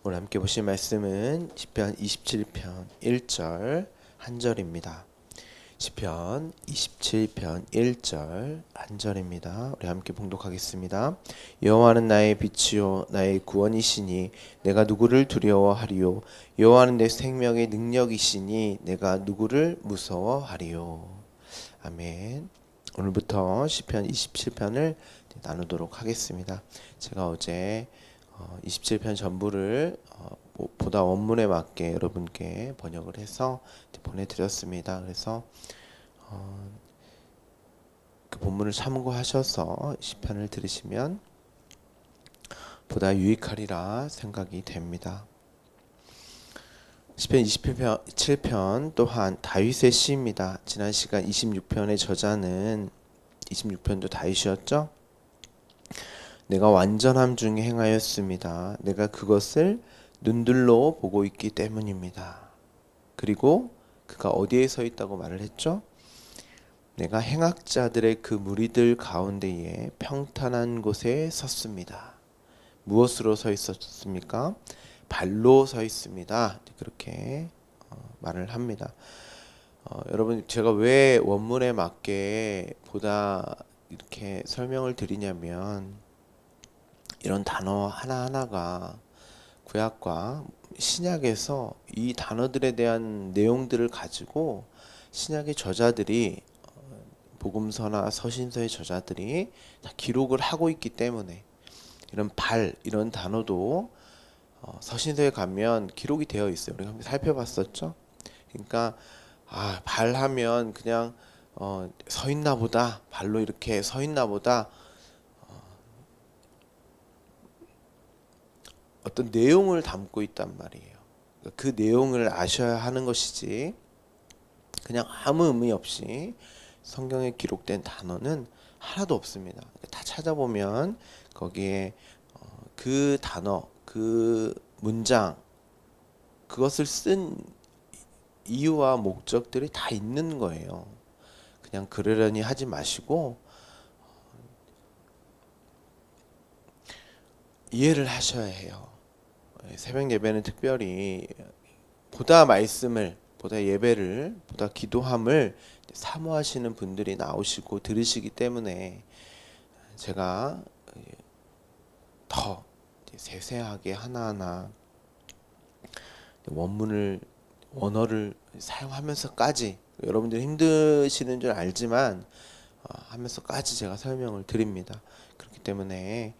오늘 함께 보실 말씀은 시편 27편 1절 한 절입니다. 시편 27편 1절 한 절입니다. 우리 함께 봉독하겠습니다. 여호와는 나의 빛이요 나의 구원이시니 내가 누구를 두려워하리요. 여호와는 내 생명의 능력이시니 내가 누구를 무서워하리요. 아멘. 오늘부터 시편 27편을 나누도록 하겠습니다. 제가 어제 27편 전부를 보다 원문에 맞게 여러분께 번역을 해서 보내드렸습니다. 그래서 그 본문을 참고하셔서 시편을 들으시면 보다 유익하리라 생각이 됩니다. 시편 27편 또한 다윗의 시입니다. 지난 시간 26편의 저자는 26편도 다윗이었죠. 내가 완전함 중에 행하였습니다. 내가 그것을 눈들로 보고 있기 때문입니다. 그리고 그가 어디에 서 있다고 말을 했죠? 내가 행악자들의 그 무리들 가운데에 평탄한 곳에 섰습니다. 무엇으로 서 있었습니까? 발로 서 있습니다. 그렇게 말을 합니다. 여러분, 제가 왜 원문에 맞게 보다 이렇게 설명을 드리냐면 이런 단어 하나하나가 구약과 신약에서 이 단어들에 대한 내용들을 가지고 신약의 저자들이 복음서나 서신서의 저자들이 다 기록을 하고 있기 때문에 이런 이런 단어도 서신서에 가면 기록이 되어 있어요. 우리가 한번 살펴봤었죠. 그러니까 발하면 그냥 서 있나 보다, 발로 이렇게 서 있나 보다, 어떤 내용을 담고 있단 말이에요. 그 내용을 아셔야 하는 것이지 그냥 아무 의미 없이 성경에 기록된 단어는 하나도 없습니다. 다 찾아보면 거기에 그 단어, 그 문장, 그것을 쓴 이유와 목적들이 다 있는 거예요. 그냥 그러려니 하지 마시고 이해를 하셔야 해요. 새벽 예배는 특별히 보다 말씀을, 보다 예배를, 보다 기도함을 사모하시는 분들이 나오시고 들으시기 때문에 제가 더 세세하게 하나하나 원어를 사용하면서까지, 여러분들 힘드시는 줄 알지만 하면서까지 제가 설명을 드립니다. 그렇기 때문에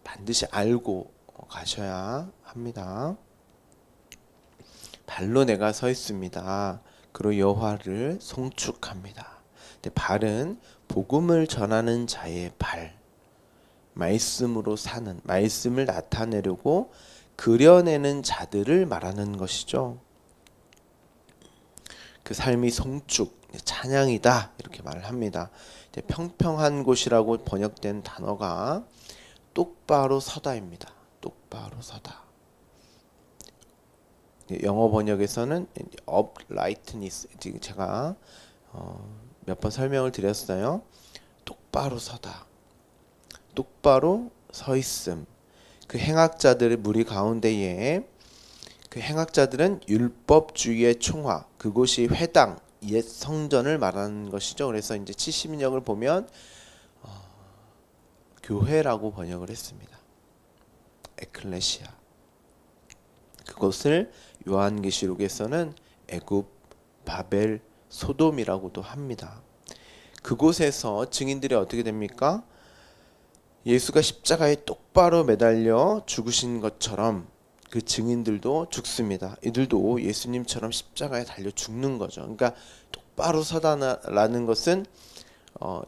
반드시 알고 가셔야 합니다. 발로 내가 서 있습니다. 그리고 여호와를 송축합니다. 발은 복음을 전하는 자의 발, 말씀으로 사는, 말씀을 나타내려고 그려내는 자들을 말하는 것이죠. 그 삶이 송축, 찬양이다 이렇게 말을 합니다. 평평한 곳이라고 번역된 단어가 똑바로 서다입니다. 똑바로 서다. 영어 번역에서는 uprightness, 지금 제가 몇 번 설명을 드렸어요. 똑바로 서다. 똑바로 서 있음. 그 행악자들의 무리 가운데에 그 행악자들은 율법주의의 총화, 그곳이 회당, 옛 성전을 말하는 것이죠. 그래서 이제 70인역을 보면 교회라고 번역을 했습니다. 에클레시아. 그것을 요한계시록에서는 애굽, 바벨, 소돔이라고도 합니다. 그곳에서 증인들이 어떻게 됩니까? 예수가 십자가에 똑바로 매달려 죽으신 것처럼 그 증인들도 죽습니다. 이들도 예수님처럼 십자가에 달려 죽는 거죠. 그러니까 똑바로 서다라는 것은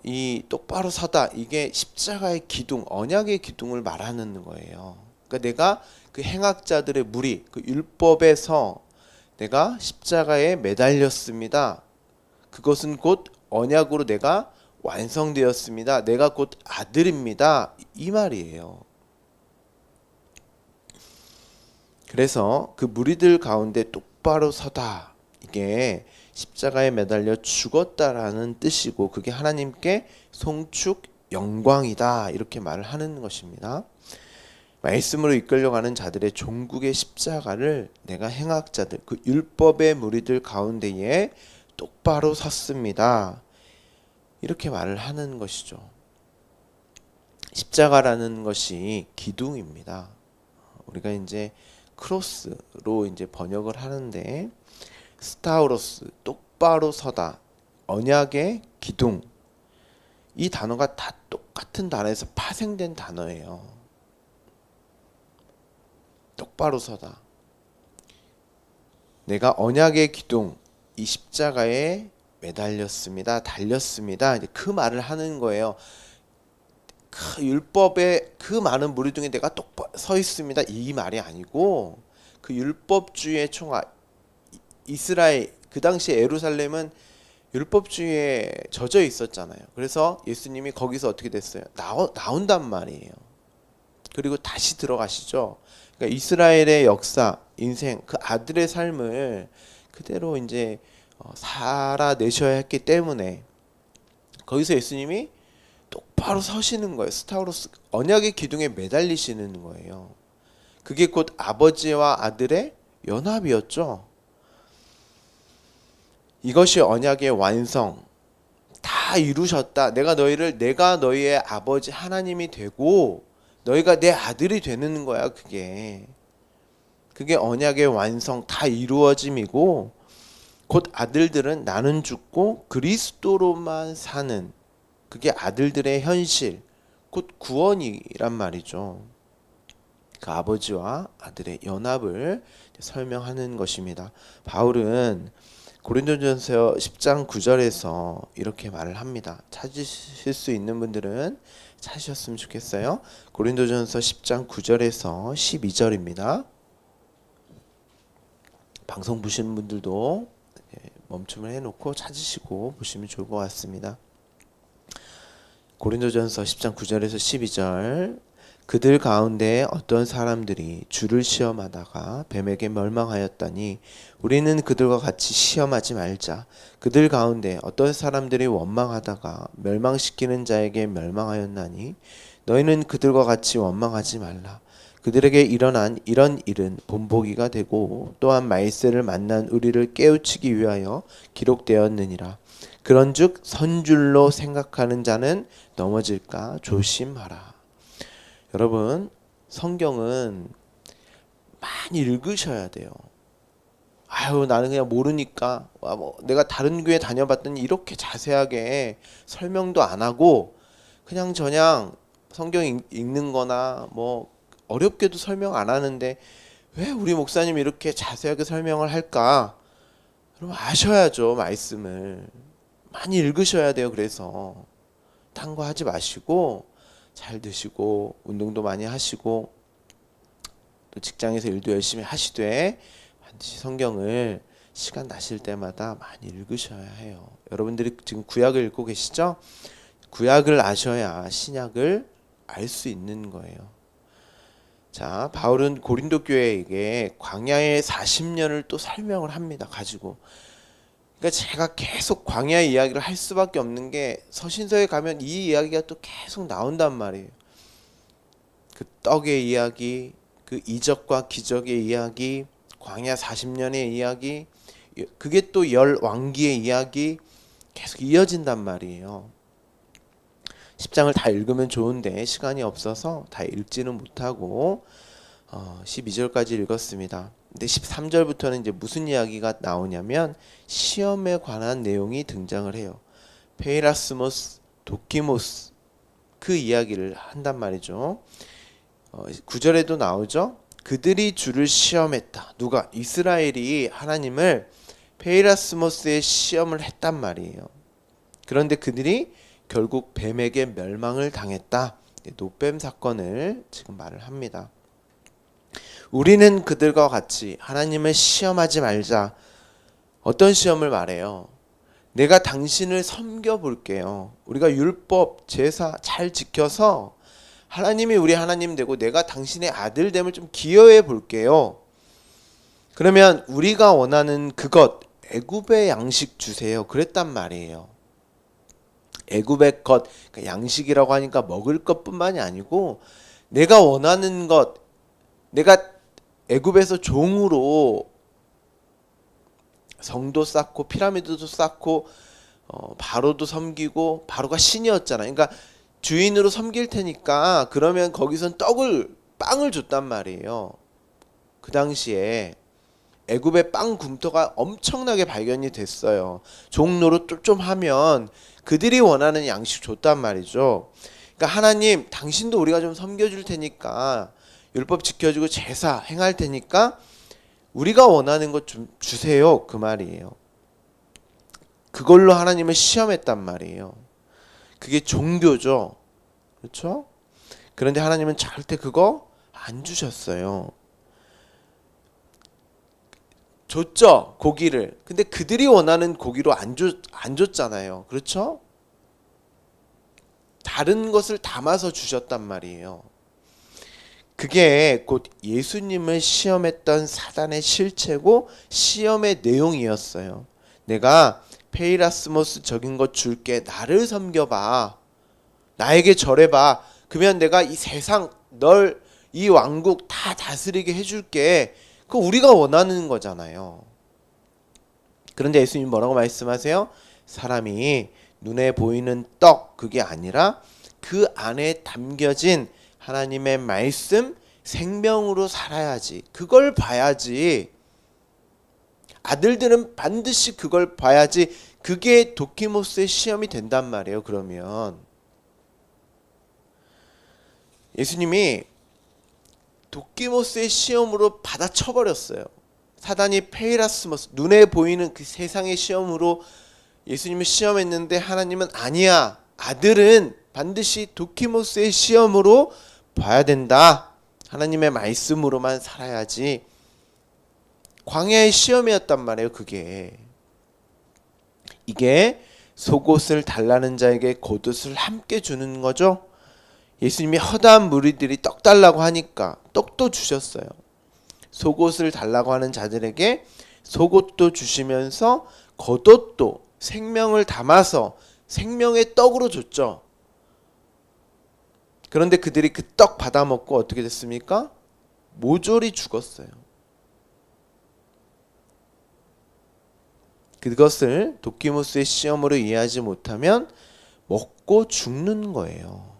이 똑바로 서다, 이게 십자가의 기둥, 언약의 기둥을 말하는 거예요. 그러니까 내가 그 행악자들의 무리, 그 율법에서 내가 십자가에 매달렸습니다. 그것은 곧 언약으로 내가 완성되었습니다. 내가 곧 아들입니다. 이 말이에요. 그래서 그 무리들 가운데 똑바로 서다, 이게 십자가에 매달려 죽었다라는 뜻이고, 그게 하나님께 송축 영광이다 이렇게 말을 하는 것입니다. 말씀으로 이끌려가는 자들의 종국의 십자가를 내가 행악자들 그 율법의 무리들 가운데에 똑바로 섰습니다. 이렇게 말을 하는 것이죠. 십자가라는 것이 기둥입니다. 우리가 이제 크로스로 이제 번역을 하는데 스타우로스 똑바로 서다 언약의 기둥 이 단어가 다 똑같은 단어에서 파생된 단어예요. 똑바로 서다. 내가 언약의 기둥 이 십자가에 매달렸습니다. 달렸습니다. 이제 그 말을 하는 거예요. 그 율법의 그 많은 무리 중에 내가 똑바로 서 있습니다. 이 말이 아니고 그 율법주의의 총알 이스라엘 그 당시 예루살렘은 율법주의에 젖어 있었잖아요. 그래서 예수님이 거기서 어떻게 됐어요? 나온단 말이에요. 그리고 다시 들어가시죠. 그러니까 이스라엘의 역사, 인생, 그 아들의 삶을 그대로 이제 살아내셔야 했기 때문에 거기서 예수님이 똑바로 서시는 거예요. 스타우로스 언약의 기둥에 매달리시는 거예요. 그게 곧 아버지와 아들의 연합이었죠. 이것이 언약의 완성. 다 이루셨다. 내가 너희의 아버지 하나님이 되고 너희가 내 아들이 되는 거야. 그게 언약의 완성 다 이루어짐이고 곧 아들들은 나는 죽고 그리스도로만 사는 그게 아들들의 현실 곧 구원이란 말이죠. 그 아버지와 아들의 연합을 설명하는 것입니다. 바울은 고린도전서 10장 9절에서 이렇게 말을 합니다. 찾으실 수 있는 분들은 찾으셨으면 좋겠어요. 고린도전서 10장 9절에서 12절입니다. 방송 보시는 분들도 멈춤을 해놓고 찾으시고 보시면 좋을 것 같습니다. 고린도전서 10장 9절에서 12절 그들 가운데 어떤 사람들이 주를 시험하다가 뱀에게 멸망하였다니 우리는 그들과 같이 시험하지 말자. 그들 가운데 어떤 사람들이 원망하다가 멸망시키는 자에게 멸망하였나니 너희는 그들과 같이 원망하지 말라. 그들에게 일어난 이런 일은 본보기가 되고 또한 말세를 만난 우리를 깨우치기 위하여 기록되었느니라. 그런즉 선줄로 생각하는 자는 넘어질까 조심하라. 여러분 성경은 많이 읽으셔야 돼요. 나는 그냥 모르니까 내가 다른 교회 다녀봤더니 이렇게 자세하게 설명도 안 하고 그냥 성경 읽는 거나 어렵게도 설명 안 하는데 왜 우리 목사님 이렇게 자세하게 설명을 할까? 여러분 아셔야죠. 말씀을 많이 읽으셔야 돼요. 그래서 딴 거 하지 마시고 잘 드시고 운동도 많이 하시고 또 직장에서 일도 열심히 하시되 반드시 성경을 시간 나실 때마다 많이 읽으셔야 해요. 여러분들이 지금 구약을 읽고 계시죠? 구약을 아셔야 신약을 알 수 있는 거예요. 자, 바울은 고린도 교회에게 광야의 40년을 또 설명을 합니다. 가지고. 그러니까 제가 계속 광야 이야기를 할 수밖에 없는 게 서신서에 가면 이 이야기가 또 계속 나온단 말이에요. 그 떡의 이야기, 그 이적과 기적의 이야기, 광야 40년의 이야기, 그게 또 열 왕기의 이야기 계속 이어진단 말이에요. 10장을 다 읽으면 좋은데 시간이 없어서 다 읽지는 못하고 12절까지 읽었습니다. 근데 13절부터는 이제 무슨 이야기가 나오냐면 시험에 관한 내용이 등장을 해요. 페이라스모스, 도키모스 그 이야기를 한단 말이죠. 9절에도 나오죠. 그들이 주를 시험했다. 누가? 이스라엘이 하나님을 페이라스모스의 시험을 했단 말이에요. 그런데 그들이 결국 뱀에게 멸망을 당했다. 노뱀 사건을 지금 말을 합니다. 우리는 그들과 같이 하나님을 시험하지 말자. 어떤 시험을 말해요? 내가 당신을 섬겨볼게요. 우리가 율법, 제사 잘 지켜서 하나님이 우리 하나님 되고 내가 당신의 아들 됨을 좀 기여해 볼게요. 그러면 우리가 원하는 그것, 애굽의 양식 주세요. 그랬단 말이에요. 애굽의 것, 그러니까 양식이라고 하니까 먹을 것뿐만이 아니고 내가 원하는 것, 내가 애굽에서 종으로 성도 쌓고 피라미드도 쌓고 바로도 섬기고, 바로가 신이었잖아요. 그러니까 주인으로 섬길 테니까 그러면 거기선 빵을 줬단 말이에요. 그 당시에 애굽의 빵 굼토가 엄청나게 발견이 됐어요. 종로로 좀 하면 그들이 원하는 양식 줬단 말이죠. 그러니까 하나님, 당신도 우리가 좀 섬겨줄 테니까, 율법 지켜주고 제사 행할 테니까 우리가 원하는 것 좀 주세요, 그 말이에요. 그걸로 하나님을 시험했단 말이에요. 그게 종교죠. 그렇죠? 그런데 하나님은 절대 그거 안 주셨어요. 줬죠, 고기를. 근데 그들이 원하는 고기로 안 줬잖아요. 그렇죠? 다른 것을 담아서 주셨단 말이에요. 그게 곧 예수님을 시험했던 사단의 실체고 시험의 내용이었어요. 내가 페이라스모스적인 것 줄게. 나를 섬겨봐. 나에게 절해봐. 그러면 내가 이 세상, 이 왕국 다 다스리게 해줄게. 그거 우리가 원하는 거잖아요. 그런데 예수님 뭐라고 말씀하세요? 사람이 눈에 보이는 떡, 그게 아니라 그 안에 담겨진 하나님의 말씀, 생명으로 살아야지. 그걸 봐야지. 아들들은 반드시 그걸 봐야지. 그게 도키모스의 시험이 된단 말이에요. 그러면 예수님이 도키모스의 시험으로 받아쳐버렸어요. 사단이 페이라스모스, 눈에 보이는 그 세상의 시험으로 예수님을 시험했는데 하나님은 아니야. 아들은 반드시 도키모스의 시험으로 봐야 된다. 하나님의 말씀으로만 살아야지. 광야의 시험이었단 말이에요. 이게 속옷을 달라는 자에게 겉옷을 함께 주는 거죠. 예수님이 허다한 무리들이 떡 달라고 하니까 떡도 주셨어요. 속옷을 달라고 하는 자들에게 속옷도 주시면서 겉옷도 생명을 담아서 생명의 떡으로 줬죠. 그런데 그들이 그 떡 받아 먹고 어떻게 됐습니까? 모조리 죽었어요. 그것을 도키모스의 시험으로 이해하지 못하면 먹고 죽는 거예요.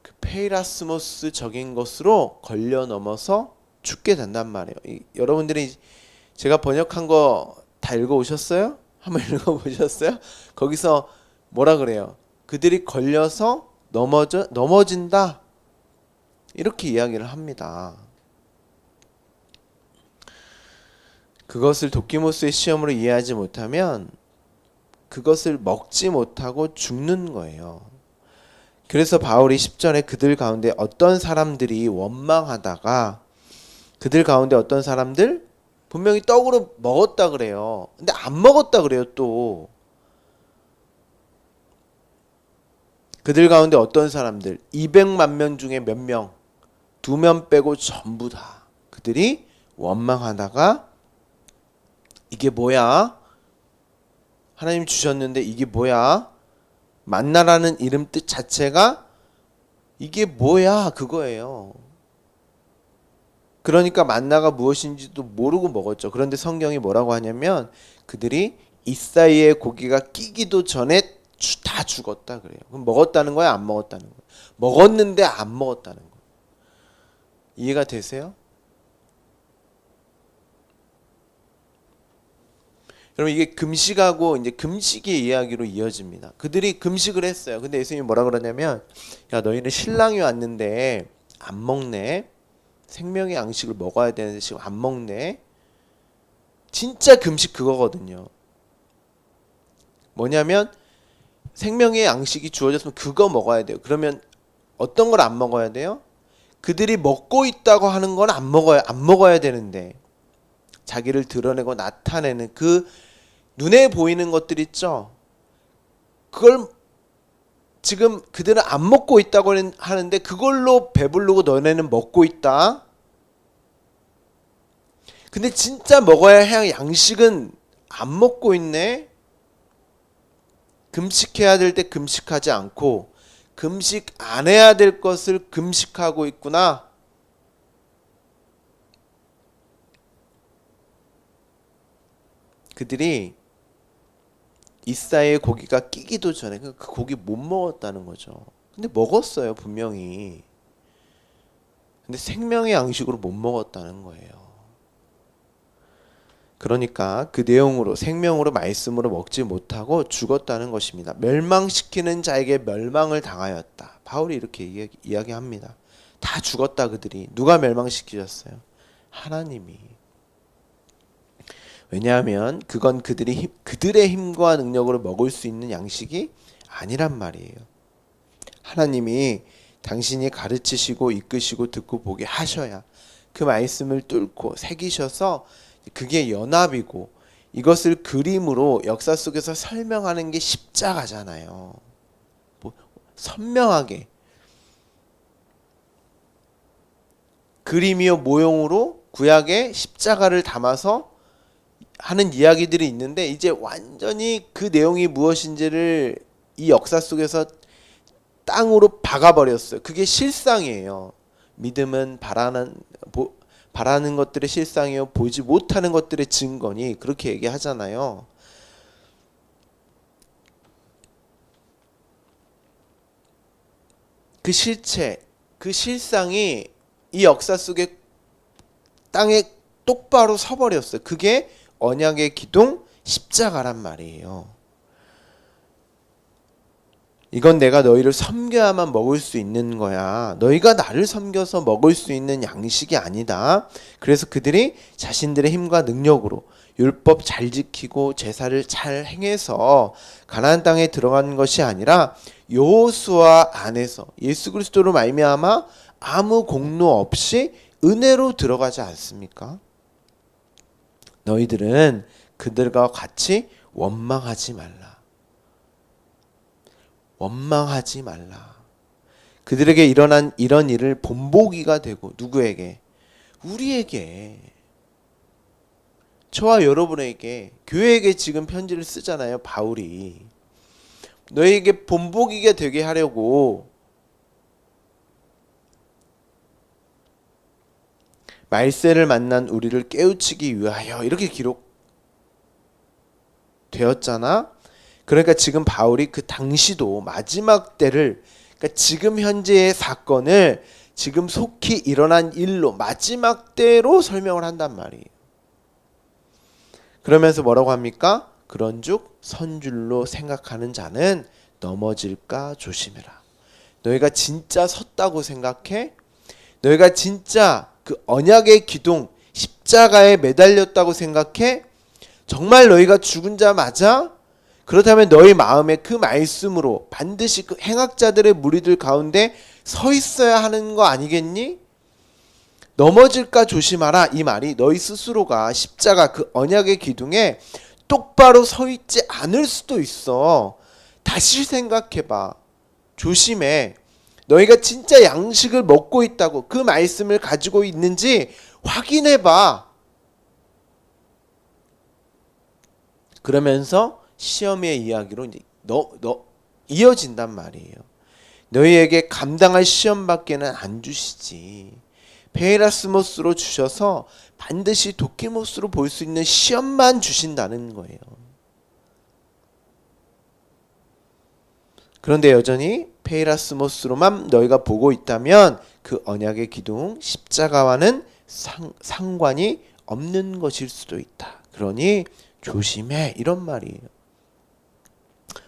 그 페이라스모스적인 것으로 걸려 넘어서 죽게 된단 말이에요. 여러분들이 제가 번역한 거 다 읽어오셨어요? 한번 읽어보셨어요? 거기서 뭐라 그래요? 그들이 걸려서 넘어진다. 이렇게 이야기를 합니다. 그것을 도키모스의 시험으로 이해하지 못하면 그것을 먹지 못하고 죽는 거예요. 그래서 바울이 10절에 그들 가운데 어떤 사람들이 원망하다가, 그들 가운데 어떤 사람들 분명히 떡으로 먹었다 그래요. 근데 안 먹었다 그래요. 또 그들 가운데 어떤 사람들 200만 명 중에 몇 명, 2명 빼고 전부 다 그들이 원망하다가 이게 뭐야? 하나님 주셨는데 이게 뭐야? 만나라는 이름 뜻 자체가 이게 뭐야? 그거예요. 그러니까 만나가 무엇인지도 모르고 먹었죠. 그런데 성경이 뭐라고 하냐면 그들이 이 사이에 고기가 끼기도 전에 다 죽었다 그래요. 그럼 먹었다는 거야? 안 먹었다는 거야? 먹었는데 안 먹었다는 거야. 이해가 되세요? 여러분, 이게 금식하고 이제 금식의 이야기로 이어집니다. 그들이 금식을 했어요. 근데 예수님이 뭐라 그러냐면, 야, 너희는 신랑이 왔는데 안 먹네. 생명의 양식을 먹어야 되는데 지금 안 먹네. 진짜 금식 그거거든요. 뭐냐면 생명의 양식이 주어졌으면 그거 먹어야 돼요. 그러면 어떤 걸 안 먹어야 돼요? 그들이 먹고 있다고 하는 건 안 먹어야 되는데, 자기를 드러내고 나타내는 그 눈에 보이는 것들 있죠. 그걸 지금 그들은 안 먹고 있다고 하는데 그걸로 배부르고 너네는 먹고 있다. 근데 진짜 먹어야 할 양식은 안 먹고 있네. 금식해야 될 때 금식하지 않고 금식 안 해야 될 것을 금식하고 있구나. 그들이 이사의 고기가 끼기도 전에 그 고기 못 먹었다는 거죠. 근데 먹었어요, 분명히. 근데 생명의 양식으로 못 먹었다는 거예요. 그러니까 그 내용으로 생명으로 말씀으로 먹지 못하고 죽었다는 것입니다. 멸망시키는 자에게 멸망을 당하였다. 바울이 이렇게 이야기합니다. 다 죽었다 그들이. 누가 멸망시키셨어요? 하나님이. 왜냐하면 그건 그들의 힘과 능력으로 먹을 수 있는 양식이 아니란 말이에요. 하나님이 당신이 가르치시고 이끄시고 듣고 보게 하셔야 그 말씀을 뚫고 새기셔서 그게 연합이고 이것을 그림으로 역사 속에서 설명하는 게 십자가잖아요. 선명하게 그림이요 모형으로 구약에 십자가를 담아서 하는 이야기들이 있는데 이제 완전히 그 내용이 무엇인지를 이 역사 속에서 땅으로 박아버렸어요. 그게 실상이에요. 믿음은 바라는 것들의 실상이요 보지 못하는 것들의 증거니 그렇게 얘기하잖아요. 그 실체, 그 실상이 이 역사 속에 땅에 똑바로 서버렸어요. 그게 언약의 기둥 십자가란 말이에요. 이건 내가 너희를 섬겨야만 먹을 수 있는 거야. 너희가 나를 섬겨서 먹을 수 있는 양식이 아니다. 그래서 그들이 자신들의 힘과 능력으로 율법 잘 지키고 제사를 잘 행해서 가나안 땅에 들어간 것이 아니라 여호수아 안에서 예수 그리스도로 말미암아 아무 공로 없이 은혜로 들어가지 않습니까? 너희들은 그들과 같이 원망하지 말라. 원망하지 말라. 그들에게 일어난 이런 일을 본보기가 되고 누구에게? 우리에게. 저와 여러분에게 교회에게 지금 편지를 쓰잖아요. 바울이. 너희에게 본보기가 되게 하려고 말세를 만난 우리를 깨우치기 위하여 이렇게 기록되었잖아. 그러니까 지금 바울이 그 당시도 마지막 때를 그러니까 지금 현재의 사건을 지금 속히 일어난 일로 마지막 때로 설명을 한단 말이에요. 그러면서 뭐라고 합니까? 그런즉 선줄로 생각하는 자는 넘어질까 조심해라. 너희가 진짜 섰다고 생각해? 너희가 진짜 그 언약의 기둥 십자가에 매달렸다고 생각해? 정말 너희가 죽은 자 맞아? 그렇다면 너희 마음에 그 말씀으로 반드시 그 행악자들의 무리들 가운데 서 있어야 하는 거 아니겠니? 넘어질까 조심하라. 이 말이 너희 스스로가 십자가 그 언약의 기둥에 똑바로 서 있지 않을 수도 있어. 다시 생각해봐. 조심해. 너희가 진짜 양식을 먹고 있다고 그 말씀을 가지고 있는지 확인해봐. 그러면서 시험의 이야기로 이제 이어진단 말이에요. 너희에게 감당할 시험밖에는 안 주시지. 페이라스모스로 주셔서 반드시 도키모스로 볼 수 있는 시험만 주신다는 거예요. 그런데 여전히 페이라스모스로만 너희가 보고 있다면 그 언약의 기둥 십자가와는 상관이 없는 것일 수도 있다. 그러니 조심해 이런 말이에요.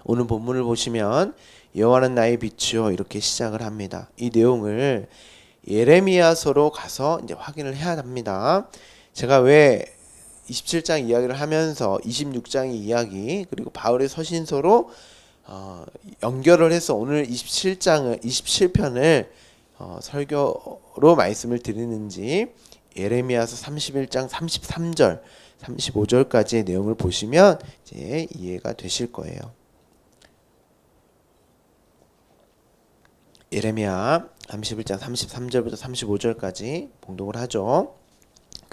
오늘 본문을 보시면 여호와는 나의 빛이요 이렇게 시작을 합니다. 이 내용을 예레미야서로 가서 이제 확인을 해야 합니다. 제가 왜 27장 이야기를 하면서 26장의 이야기 그리고 바울의 서신서로 연결을 해서 오늘 27편을 설교로 말씀을 드리는지 예레미야서 31장 33절 35절까지의 내용을 보시면 이제 이해가 되실 거예요. 예레미야 31장 33절부터 35절까지 봉독을 하죠.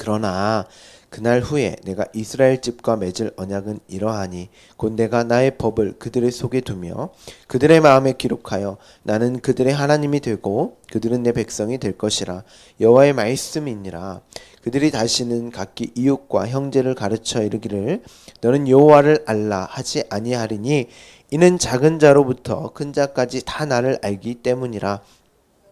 그러나 그날 후에 내가 이스라엘 집과 맺을 언약은 이러하니 곧 내가 나의 법을 그들의 속에 두며 그들의 마음에 기록하여 나는 그들의 하나님이 되고 그들은 내 백성이 될 것이라. 여호와의 말씀이니라. 그들이 다시는 각기 이웃과 형제를 가르쳐 이르기를 너는 여호와를 알라 하지 아니하리니 이는 작은 자로부터 큰 자까지 다 나를 알기 때문이라.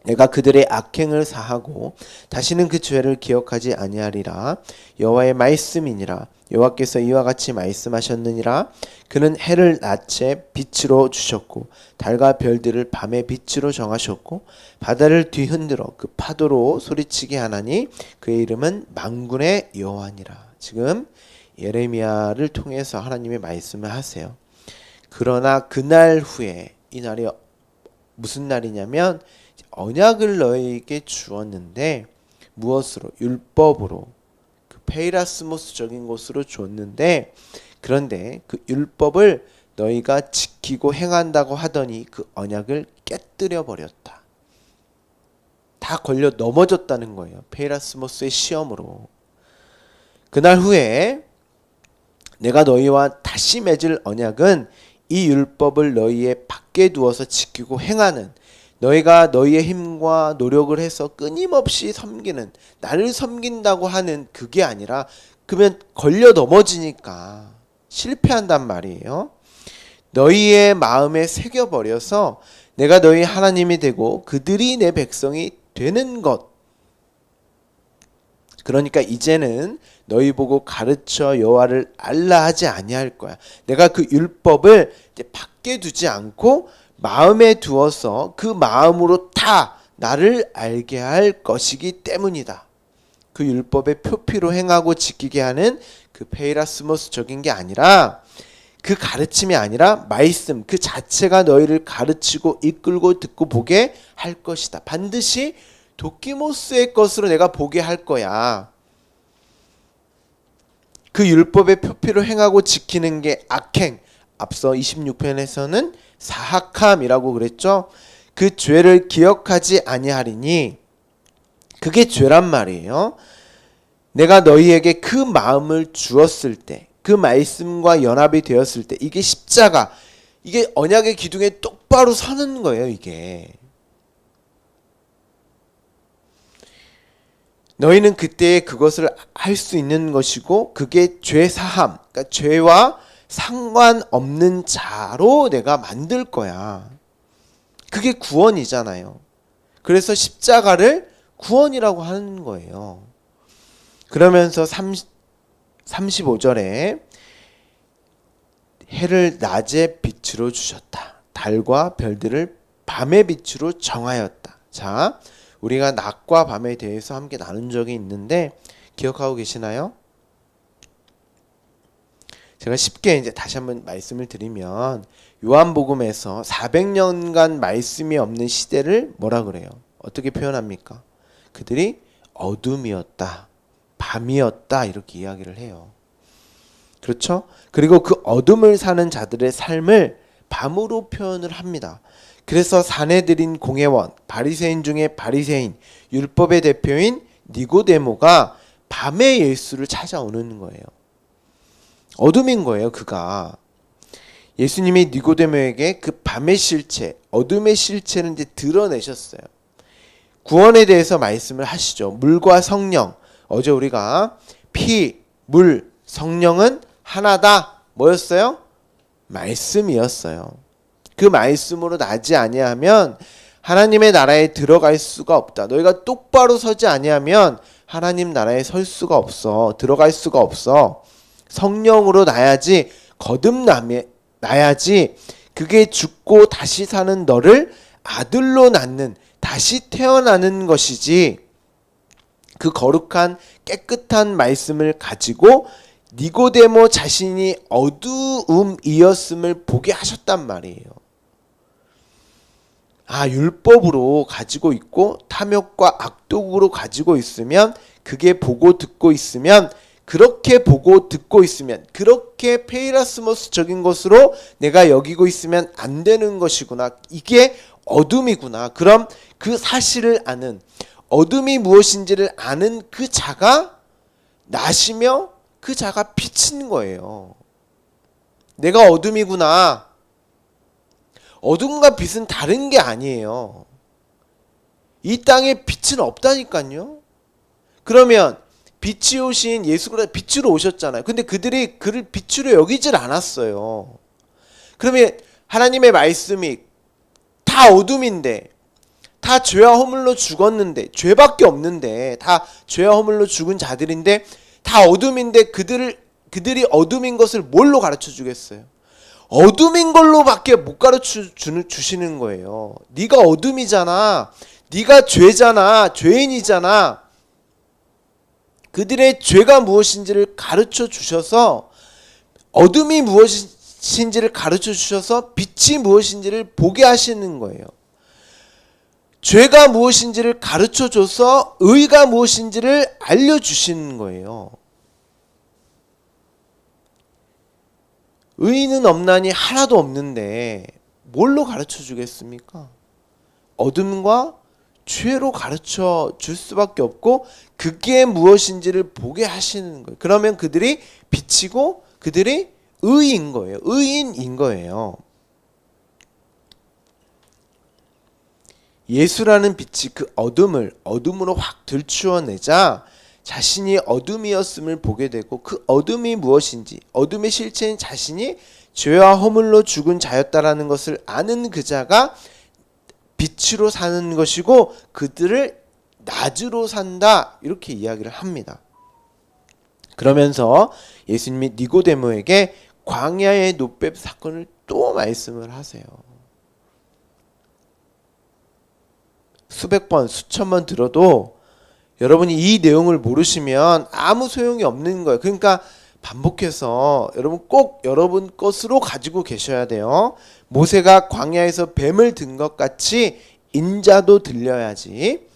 내가 그들의 악행을 사하고 다시는 그 죄를 기억하지 아니하리라. 여호와의 말씀이니라. 여호와께서 이와 같이 말씀하셨느니라. 그는 해를 낮에 빛으로 주셨고 달과 별들을 밤에 빛으로 정하셨고 바다를 뒤흔들어 그 파도로 소리치게 하나니 그의 이름은 만군의 여호와니라. 지금 예레미야를 통해서 하나님의 말씀을 하세요. 그러나 그날 후에, 이 날이 무슨 날이냐면 언약을 너희에게 주었는데 무엇으로? 율법으로, 그 페이라스모스적인 것으로 줬는데, 그런데 그 율법을 너희가 지키고 행한다고 하더니 그 언약을 깨뜨려 버렸다. 다 걸려 넘어졌다는 거예요. 페이라스모스의 시험으로. 그날 후에 내가 너희와 다시 맺을 언약은 이 율법을 너희의 밖에 두어서 지키고 행하는, 너희가 너희의 힘과 노력을 해서 끊임없이 섬기는, 나를 섬긴다고 하는 그게 아니라, 그러면 걸려 넘어지니까 실패한단 말이에요. 너희의 마음에 새겨버려서 내가 너희 하나님이 되고 그들이 내 백성이 되는 것. 그러니까 이제는 너희 보고 가르쳐 여호와를 알라 하지 아니할 거야. 내가 그 율법을 이제 밖에 두지 않고 마음에 두어서 그 마음으로 다 나를 알게 할 것이기 때문이다. 그 율법의 표피로 행하고 지키게 하는 그 페이라스모스적인 게 아니라, 그 가르침이 아니라 말씀 그 자체가 너희를 가르치고 이끌고 듣고 보게 할 것이다. 반드시 도키모스의 것으로 내가 보게 할 거야. 그 율법의 표피로 행하고 지키는 게 악행, 앞서 26편에서는 사악함이라고 그랬죠. 그 죄를 기억하지 아니하리니, 그게 죄란 말이에요. 내가 너희에게 그 마음을 주었을 때, 그 말씀과 연합이 되었을 때, 이게 십자가, 이게 언약의 기둥에 똑바로 서는 거예요. 이게 너희는 그때 그것을 할 수 있는 것이고, 그게 죄 사함, 그러니까 죄와 상관없는 자로 내가 만들 거야. 그게 구원이잖아요. 그래서 십자가를 구원이라고 하는 거예요. 그러면서 35절에 해를 낮에 빛으로 주셨다. 달과 별들을 밤의 빛으로 정하였다. 자, 우리가 낮과 밤에 대해서 함께 나눈 적이 있는데 기억하고 계시나요? 제가 쉽게 이제 다시 한번 말씀을 드리면, 요한복음에서 400년간 말씀이 없는 시대를 뭐라 그래요? 어떻게 표현합니까? 그들이 어둠이었다, 밤이었다, 이렇게 이야기를 해요. 그렇죠? 그리고 그 어둠을 사는 자들의 삶을 밤으로 표현을 합니다. 그래서 사내들인 공회원, 바리새인 중에 바리새인, 율법의 대표인 니고데모가 밤에 예수를 찾아오는 거예요. 어둠인 거예요. 그가 예수님이 니고데모에게 그 밤의 실체, 어둠의 실체를 이제 드러내셨어요. 구원에 대해서 말씀을 하시죠. 물과 성령, 어제 우리가 피, 물, 성령은 하나다. 뭐였어요? 말씀이었어요. 그 말씀으로 나지 아니하면 하나님의 나라에 들어갈 수가 없다. 너희가 똑바로 서지 아니하면 하나님 나라에 설 수가 없어. 들어갈 수가 없어. 성령으로 나야지, 나야지, 그게 죽고 다시 사는 너를 아들로 낳는, 다시 태어나는 것이지, 그 거룩한 깨끗한 말씀을 가지고 니고데모 자신이 어두움이었음을 보게 하셨단 말이에요. 아, 율법으로 가지고 있고 탐욕과 악독으로 가지고 있으면, 그게 보고 듣고 있으면, 그렇게 보고 듣고 있으면, 그렇게 페이라스모스적인 것으로 내가 여기고 있으면 안 되는 것이구나. 이게 어둠이구나. 그럼 그 사실을 아는, 어둠이 무엇인지를 아는 그 자가 나시며 그 자가 비친 거예요. 내가 어둠이구나. 어둠과 빛은 다른 게 아니에요. 이 땅에 빛은 없다니까요. 그러면 빛이 오신 예수 그리스도 빛으로 오셨잖아요. 근데 그들이 그를 빛으로 여기질 않았어요. 그러면 하나님의 말씀이 다 어둠인데, 다 죄와 허물로 죽었는데, 죄밖에 없는데, 다 죄와 허물로 죽은 자들인데, 다 어둠인데 그들이 어둠인 것을 뭘로 가르쳐 주겠어요? 어둠인 걸로밖에 못 가르쳐 주시는 거예요. 네가 어둠이잖아. 네가 죄잖아. 죄인이잖아. 그들의 죄가 무엇인지를 가르쳐 주셔서, 어둠이 무엇인지를 가르쳐 주셔서 빛이 무엇인지를 보게 하시는 거예요. 죄가 무엇인지를 가르쳐 줘서 의가 무엇인지를 알려주시는 거예요. 의는 없나니 하나도 없는데 뭘로 가르쳐 주겠습니까? 어둠과 죄로 가르쳐 줄 수밖에 없고, 그게 무엇인지를 보게 하시는 거예요. 그러면 그들이 빛이고 그들이 의인 거예요. 의인인 거예요. 예수라는 빛이 그 어둠을 어둠으로 확 들추어내자 자신이 어둠이었음을 보게 되고, 그 어둠이 무엇인지, 어둠의 실체인 자신이 죄와 허물로 죽은 자였다라는 것을 아는 그 자가 빛으로 사는 것이고 그들을 낮으로 산다, 이렇게 이야기를 합니다. 그러면서 예수님이 니고데모에게 광야의 노뱀 사건을 또 말씀을 하세요. 수백 번, 수천 번 들어도 여러분이 이 내용을 모르시면 아무 소용이 없는 거예요. 그러니까 반복해서 여러분 꼭 여러분 것으로 가지고 계셔야 돼요. 모세가 광야에서 뱀을 든 것 같이 인자도 들려야지,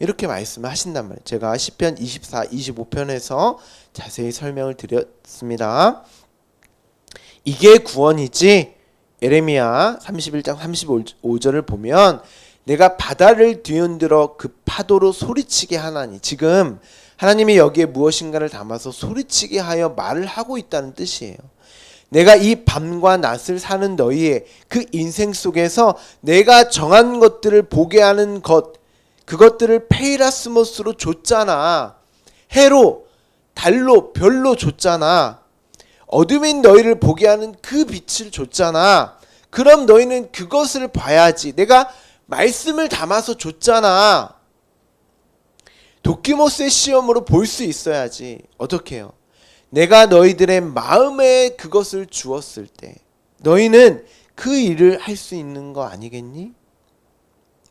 이렇게 말씀하신단 말이에요. 제가 시편 24, 25편에서 자세히 설명을 드렸습니다. 이게 구원이지. 예레미야 31장 35절을 보면 내가 바다를 뒤흔들어 그 파도로 소리치게 하나니, 지금 하나님이 여기에 무엇인가를 담아서 소리치게 하여 말을 하고 있다는 뜻이에요. 내가 이 밤과 낮을 사는 너희의 그 인생 속에서 내가 정한 것들을 보게 하는 것, 그것들을 페이라스모스로 줬잖아. 해로, 달로, 별로 줬잖아. 어둠인 너희를 보게 하는 그 빛을 줬잖아. 그럼 너희는 그것을 봐야지. 내가 말씀을 담아서 줬잖아. 도키모스의 시험으로 볼 수 있어야지. 어떻게 해요? 내가 너희들의 마음에 그것을 주었을 때 너희는 그 일을 할 수 있는 거 아니겠니?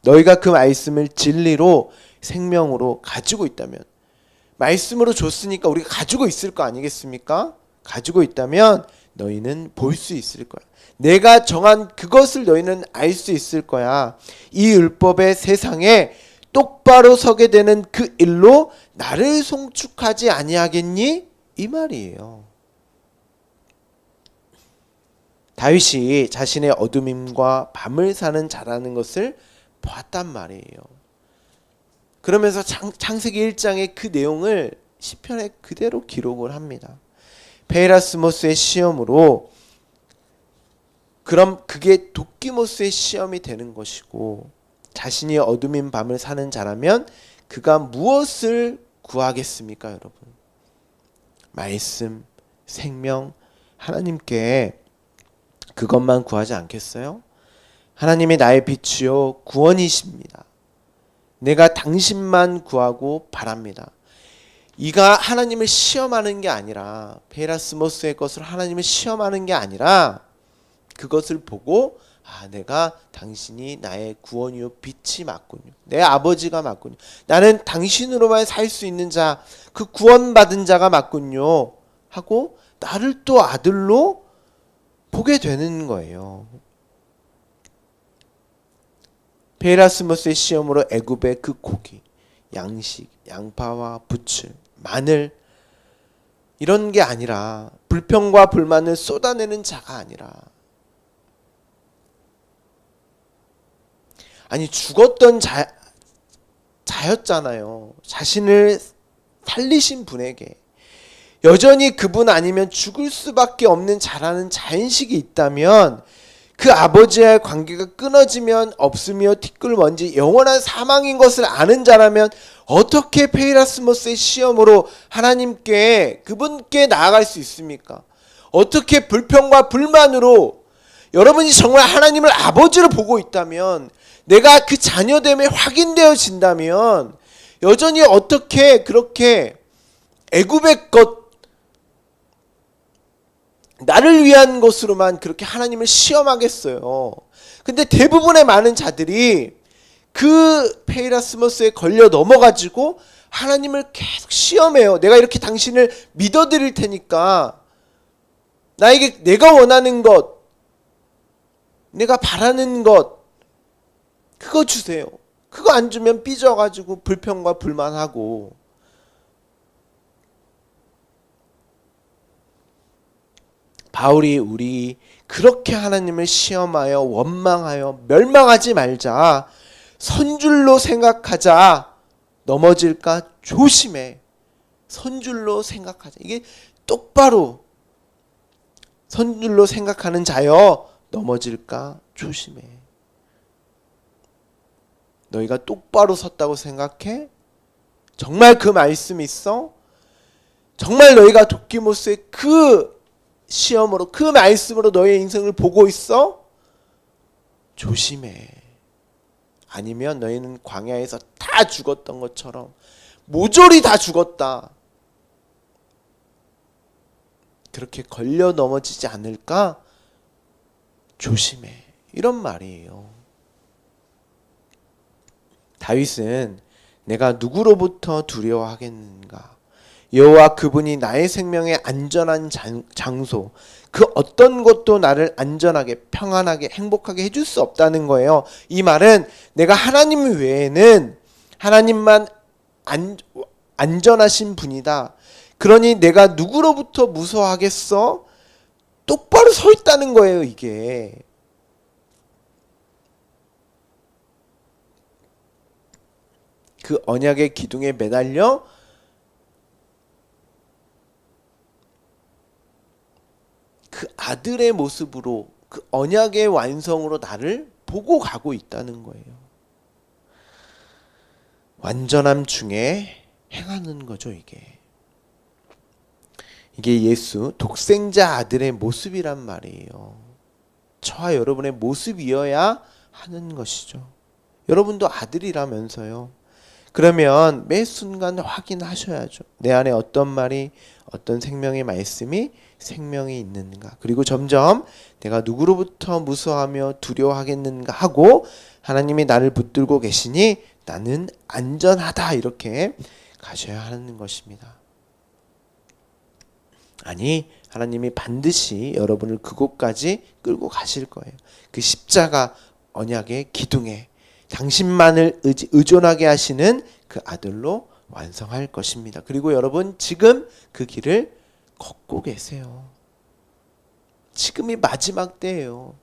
너희가 그 말씀을 진리로, 생명으로 가지고 있다면, 말씀으로 줬으니까 우리가 가지고 있을 거 아니겠습니까? 가지고 있다면 너희는 볼 수 있을 거야. 내가 정한 그것을 너희는 알 수 있을 거야. 이 율법의 세상에 똑바로 서게 되는 그 일로 나를 송축하지 아니하겠니? 이 말이에요. 다윗이 자신의 어둠임과 밤을 사는 자라는 것을 봤단 말이에요. 그러면서 창세기 1장의 그 내용을 시편에 그대로 기록을 합니다. 페이라스모스의 시험으로, 그럼 그게 도키모스의 시험이 되는 것이고, 자신이 어둠인 밤을 사는 자라면 그가 무엇을 구하겠습니까, 여러분? 말씀, 생명, 하나님께 그것만 구하지 않겠어요? 하나님이 나의 빛이요 구원이십니다. 내가 당신만 구하고 바랍니다. 이가 하나님을 시험하는 게 아니라, 페이라스모스의 것을 하나님을 시험하는 게 아니라, 그것을 보고 내가 당신이 나의 구원이요 빛이 맞군요. 내 아버지가 맞군요. 나는 당신으로만 살 수 있는 자, 그 구원받은 자가 맞군요 하고 나를 또 아들로 보게 되는 거예요. 페이라스모스의 시험으로 애굽의 그 고기, 양식, 양파와 부추, 마늘, 이런 게 아니라, 불평과 불만을 쏟아내는 자가 아니라, 아니 죽었던 자였잖아요. 자신을 살리신 분에게, 여전히 그분 아니면 죽을 수밖에 없는 자라는 자인식이 있다면 그 아버지와의 관계가 끊어지면 없으며 티끌먼지 영원한 사망인 것을 아는 자라면 어떻게 페이라스모스의 시험으로 하나님께 그분께 나아갈 수 있습니까? 어떻게 불평과 불만으로 여러분이 정말 하나님을 아버지로 보고 있다면 내가 그 자녀됨에 확인되어진다면 여전히 어떻게 그렇게 애굽의 것 나를 위한 것으로만 그렇게 하나님을 시험하겠어요. 근데 대부분의 많은 자들이 그 페이라스모스에 걸려 넘어가지고 하나님을 계속 시험해요. 내가 이렇게 당신을 믿어드릴 테니까 나에게 내가 원하는 것, 내가 바라는 것 그거 주세요. 그거 안 주면 삐져가지고 불평과 불만하고. 바울이 우리 그렇게 하나님을 시험하여 원망하여 멸망하지 말자. 선줄로 생각하자. 넘어질까 조심해. 선줄로 생각하자. 이게 똑바로 선줄로 생각하는 자여 넘어질까 조심해. 너희가 똑바로 섰다고 생각해? 정말 그 말씀이 있어? 정말 너희가 도키모스의 그 시험으로 그 말씀으로 너의 인생을 보고 있어? 조심해. 아니면 너희는 광야에서 다 죽었던 것처럼 모조리 다 죽었다. 그렇게 걸려 넘어지지 않을까? 조심해. 이런 말이에요. 다윗은 내가 누구로부터 두려워하겠는가? 여호와 그분이 나의 생명의 안전한 장소, 그 어떤 것도 나를 안전하게 평안하게 행복하게 해줄 수 없다는 거예요. 이 말은 내가 하나님 외에는 하나님만 안전하신 분이다. 그러니 내가 누구로부터 무서워하겠어? 똑바로 서 있다는 거예요. 이게 그 언약의 기둥에 매달려 그 아들의 모습으로 그 언약의 완성으로 나를 보고 가고 있다는 거예요. 완전함 중에 행하는 거죠. 이게 예수 독생자 아들의 모습이란 말이에요. 저와 여러분의 모습이어야 하는 것이죠. 여러분도 아들이라면서요. 그러면 매 순간 확인하셔야죠. 내 안에 어떤 말이 어떤 생명의 말씀이 생명이 있는가. 그리고 점점 내가 누구로부터 무서워하며 두려워하겠는가 하고 하나님이 나를 붙들고 계시니 나는 안전하다 이렇게 가셔야 하는 것입니다. 아니 하나님이 반드시 여러분을 그곳까지 끌고 가실 거예요. 그 십자가 언약의 기둥에 당신만을 의존하게 하시는 그 아들로 완성할 것입니다. 그리고 여러분 지금 그 길을 걷고 계세요. 지금이 마지막 때예요.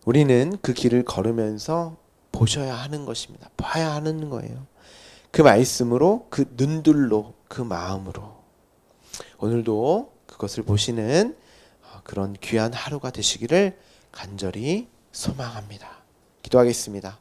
우리는 그 길을 걸으면서 보셔야 하는 것입니다. 봐야 하는 거예요. 그 말씀으로 그 눈들로 그 마음으로 오늘도 그것을 보시는 그런 귀한 하루가 되시기를 간절히 소망합니다. 기도하겠습니다.